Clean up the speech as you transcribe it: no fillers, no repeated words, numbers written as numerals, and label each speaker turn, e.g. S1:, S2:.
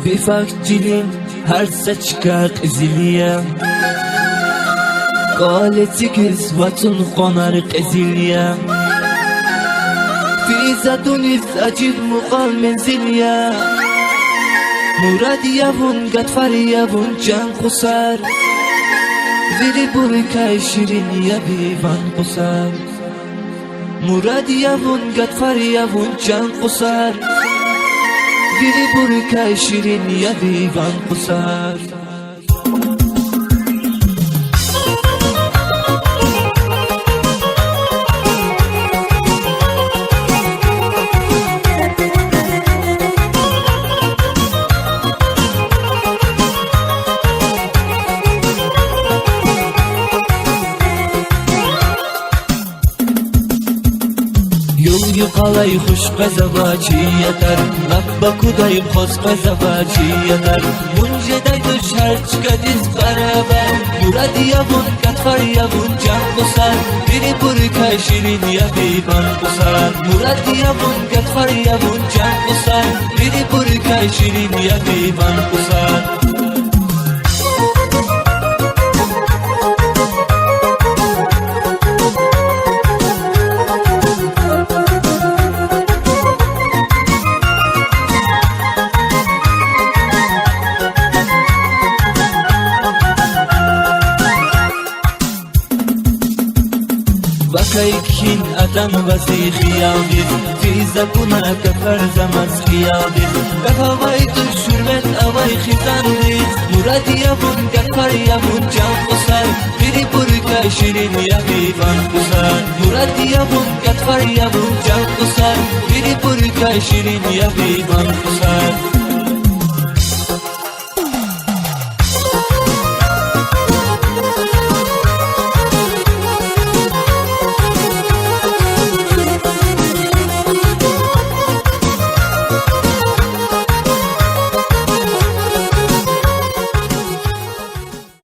S1: بفكرين هرسچka قزيلية قالتي كسوة قمر قزيلية في زدونيس أجيب مقام منزلية مرادية بون قدفرية بون جان قصار زيري بوركاي شيرينية بيفان قصار مرادية بون قدفرية بون جان قصار زيري بوركاي شيرينية بيفان قصار Yol qalay xush qazavachiyatar Nabbakuday xos qazavachiyatar Munjeday dushar chikadiz barabar Muradiyavun katfariyavun jan qusar Biri burkay shirin yabiban qusar Muradiyavun katfariyavun jan qusar Biri burkay shirin yabiban qusar وكيكين أدم وزي خيابي في زبونك فرزمز خيابي بهواي تشرمت أواي خزاني مرادي يبون قطر يبون جان قصر بيري بركة شيرين يبيبان قصر مرادي يبون قطر يبون جان قصر بيري بركة شيرين يبيبان قصر